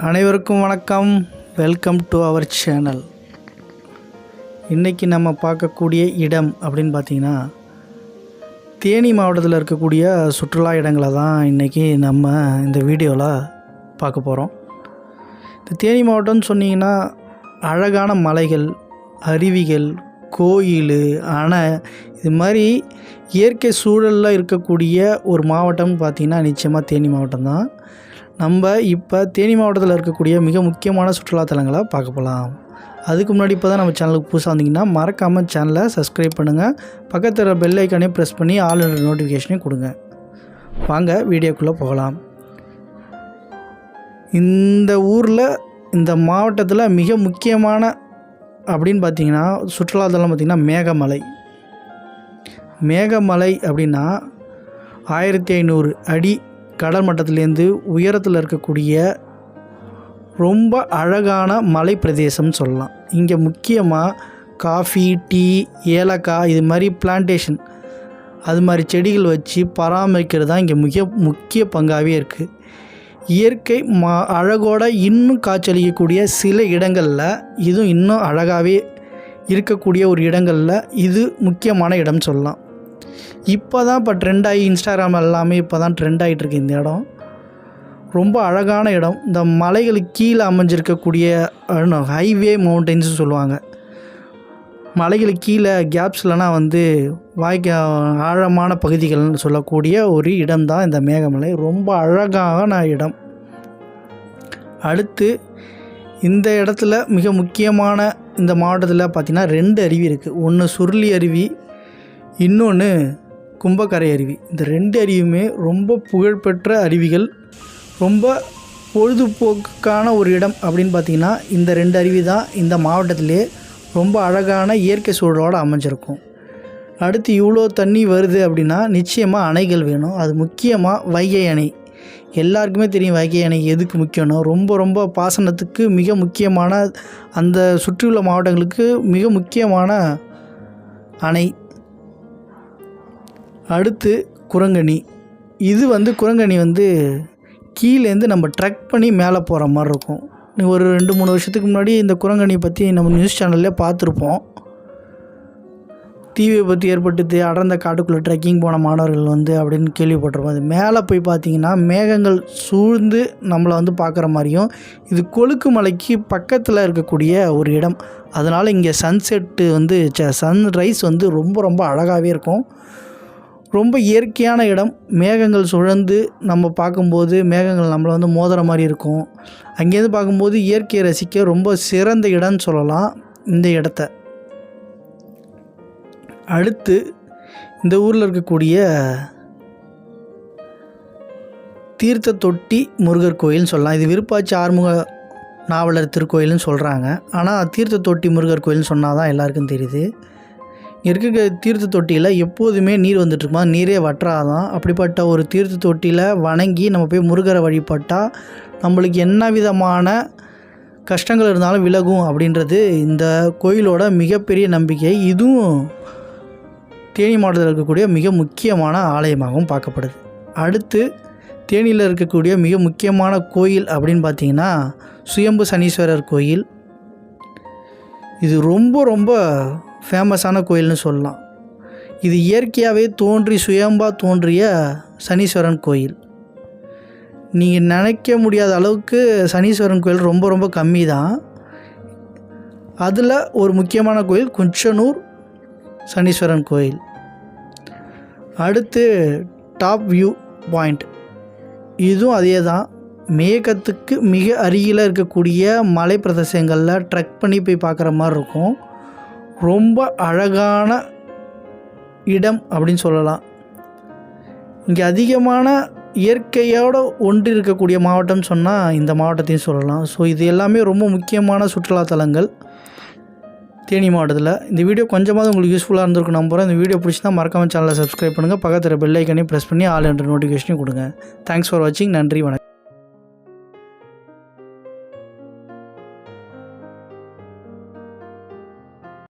அனைவருக்கும் வணக்கம். Welcome to our channel. இன்றைக்கி நம்ம பார்க்கக்கூடிய இடம் அப்படின்னு பார்த்திங்கன்னா தேனி மாவட்டத்தில் இருக்கக்கூடிய சுற்றுலா இடங்களை தான் இன்றைக்கி நம்ம இந்த வீடியோவில் பார்க்க போகிறோம். இந்த தேனி மாவட்டம்னு சொன்னிங்கன்னா அழகான மலைகள், அருவிகள், கோயில், அணை, இது மாதிரி இயற்கை சூழலில் இருக்கக்கூடிய ஒரு மாவட்டம்னு பார்த்திங்கன்னா நிச்சயமாக தேனி மாவட்டம் தான். நம்ம இப்போ தேனி மாவட்டத்தில் இருக்கக்கூடிய மிக முக்கியமான சுற்றுலாத்தலங்களை பார்க்க போகலாம். அதுக்கு முன்னாடி இப்போ தான் நம்ம சேனலுக்கு புதுசாக வந்தீங்கன்னா மறக்காமல் சேனலை சப்ஸ்கிரைப் பண்ணுங்கள். பக்கத்தில் பெல் ஐக்கானையும் ப்ரெஸ் பண்ணி ஆல் என்ற நோட்டிஃபிகேஷனையும் கொடுங்க. வாங்க வீடியோக்குள்ளே போகலாம். இந்த ஊரில், இந்த மாவட்டத்தில் மிக முக்கியமான அப்படின்னு பார்த்திங்கன்னா சுற்றுலாத்தலம் பார்த்திங்கன்னா மேகமலை. மேகமலை அப்படின்னா 1500 அடி கடல் மட்டத்திலேருந்து உயரத்தில் இருக்கக்கூடிய ரொம்ப அழகான மலை பிரதேசம்னு சொல்லலாம். இங்கே முக்கியமாக காஃபி, டீ, ஏலக்காய், இது மாதிரி பிளான்டேஷன், அது மாதிரி செடிகள் வச்சு பராமரிக்கிறது தான் இங்கே முக்கிய பங்காகவே இருக்குது. இயற்கை அழகோடு இன்னும் காட்சியளிக்கக்கூடிய சில இடங்களில் இதுவும் இன்னும் அழகாகவே இருக்கக்கூடிய ஒரு இடங்களில் இது முக்கியமான இடம் சொல்லலாம். இப்போ தான் இப்போ ட்ரெண்டாகி, இன்ஸ்டாகிராம் எல்லாமே இப்போ தான் ட்ரெண்ட் ஆகிட்டுருக்கு. இந்த இடம் ரொம்ப அழகான இடம். இந்த மலைகளுக்கு கீழே அமைஞ்சிருக்கக்கூடிய ஹைவே மவுண்டன்ஸ் சொல்லுவாங்க. மலைகளுக்கு கீழே கேப்ஸ்லனா ஆழமான பகுதிகள்னு சொல்லக்கூடிய ஒரு இடம் தான் இந்த மேகமலை. ரொம்ப அழகான இடம். அடுத்து இந்த இடத்துல மிக முக்கியமான இந்த மாவட்டத்தில் பார்த்திங்கன்னா 2 அருவி இருக்குது. ஒன்று சுருளி அருவி, இன்னொன்று கும்பக்கரை அருவி. இந்த 2 அருவியுமே ரொம்ப புகழ்பெற்ற அருவிகள். ரொம்ப பொழுதுபோக்குக்கான ஒரு இடம் அப்படின்னு பார்த்திங்கன்னா இந்த 2 அருவி தான் இந்த மாவட்டத்திலே ரொம்ப அழகான இயற்கை சூழலோடு அமைஞ்சிருக்கும். அடுத்து இவ்வளோ தண்ணி வருது அப்படின்னா நிச்சயமாக அணைகள் வேணும். அது முக்கியமாக வைகை அணை. எல்லாருக்குமே தெரியும் வைகை அணை எதுக்கு முக்கியம்னா ரொம்ப பாசனத்துக்கு மிக முக்கியமான, அந்த சுற்றியுள்ள மாவட்டங்களுக்கு மிக முக்கியமான அணை. அடுத்து குரங்கணி. இது குரங்கணி கீழேருந்து நம்ம ட்ரெக் பண்ணி மேலே போகிற மாதிரி இருக்கும். ஒரு 2-3 வருஷத்துக்கு முன்னாடி இந்த குரங்கணியை பற்றி நம்ம நியூஸ் சேனல்லே பார்த்துருப்போம். தீ விபத்து ஏற்பட்டு அடர்ந்த காட்டுக்குள்ளே ட்ரெக்கிங் போன மாணவர்கள் அப்படின்னு கேள்விப்பட்டிருப்போம். அது மேலே போய் பார்த்திங்கன்னா மேகங்கள் சூழ்ந்து நம்மளை பார்க்குற மாதிரியும், இது கொழுக்கு மலைக்கு பக்கத்தில் இருக்கக்கூடிய ஒரு இடம். அதனால் இங்கே சன்செட்டு சன்ரைஸ் ரொம்ப அழகாகவே இருக்கும். ரொம்ப இயற்கையான இடம். மேகங்கள் சுழந்து நம்ம பார்க்கும்போது மேகங்கள் நம்மளை மோதுற மாதிரி இருக்கும். அங்கேருந்து பார்க்கும்போது இயற்கையை ரசிக்க ரொம்ப சிறந்த இடம்னு சொல்லலாம் இந்த இடத்த. அடுத்து இந்த ஊரில் இருக்கக்கூடிய தீர்த்த தொட்டி முருகர் கோயில்னு சொல்லலாம். இது விருப்பாச்சி ஆறுமுக நாவலர் திருக்கோயில்னு சொல்கிறாங்க. ஆனால் தீர்த்த தொட்டி முருகர் கோயில்னு சொன்னால் தான் எல்லாருக்கும் தெரியுது. இருக்க தீர்த்த தொட்டியில் எப்போதுமே நீர் வந்துட்டுருக்குமா, நீரே வற்றாதான். அப்படிப்பட்ட ஒரு தீர்த்த தொட்டியில் வணங்கி நம்ம போய் முருகரை வழிபட்டால் நம்மளுக்கு என்ன விதமான கஷ்டங்கள் இருந்தாலும் விலகும் அப்படின்றது இந்த கோயிலோட மிகப்பெரிய நம்பிக்கை. இதுவும் தேனி மாவட்டத்தில் இருக்கக்கூடிய மிக முக்கியமான ஆலயமாகவும் பார்க்கப்படுது. அடுத்து தேனியில் இருக்கக்கூடிய மிக முக்கியமான கோயில் அப்படின்னு பார்த்திங்கன்னா சுயம்பு சனீஸ்வரர் கோயில். இது ரொம்ப ஃபேமஸான கோயில்னு சொல்லலாம். இது இயற்கையாகவே சுயம்பாக தோன்றிய சனீஸ்வரன் கோயில். நீங்கள் நினைக்க முடியாத அளவுக்கு சனீஸ்வரன் கோயில் ரொம்ப கம்மி தான். அதில் ஒரு முக்கியமான கோயில் குஞ்சனூர் சனீஸ்வரன் கோயில். அடுத்து டாப் வியூ பாயிண்ட். இதுவும் அதே தான். மேகத்துக்கு மிக அருகில் இருக்கக்கூடிய மலை பிரதேசங்களில் ட்ரெக் பண்ணி போய் பார்க்குற மாதிரி இருக்கும். ரொம்ப அழகான இடம் அப்படின்னு சொல்லலாம். இங்கே அதிகமான இயற்கையோடு ஒன்றி இருக்கக்கூடிய மாவட்டம்னு சொன்னால் இந்த மாவட்டத்தையும் சொல்லலாம். ஸோ இது எல்லாமே ரொம்ப முக்கியமான சுற்றுலாத்தலங்கள் தேனி மாவட்டத்தில். இந்த வீடியோ கொஞ்சமாவது உங்களுக்கு யூஸ்ஃபுல்லாக இருந்திருக்கும் நம்புகிறேன். இந்த வீடியோ பிடிச்சினா மறக்காமல் சேனலை சப்ஸ்கிரைப் பண்ணுங்கள். பக்கத்தில் பெல் ஐக்கனையும் ப்ரெஸ் பண்ணி ஆல் என்ற நோட்டிஃபிகேஷனையும் கொடுங்க. தேங்க்ஸ் ஃபார் வாட்சிங். நன்றி, வணக்கம்.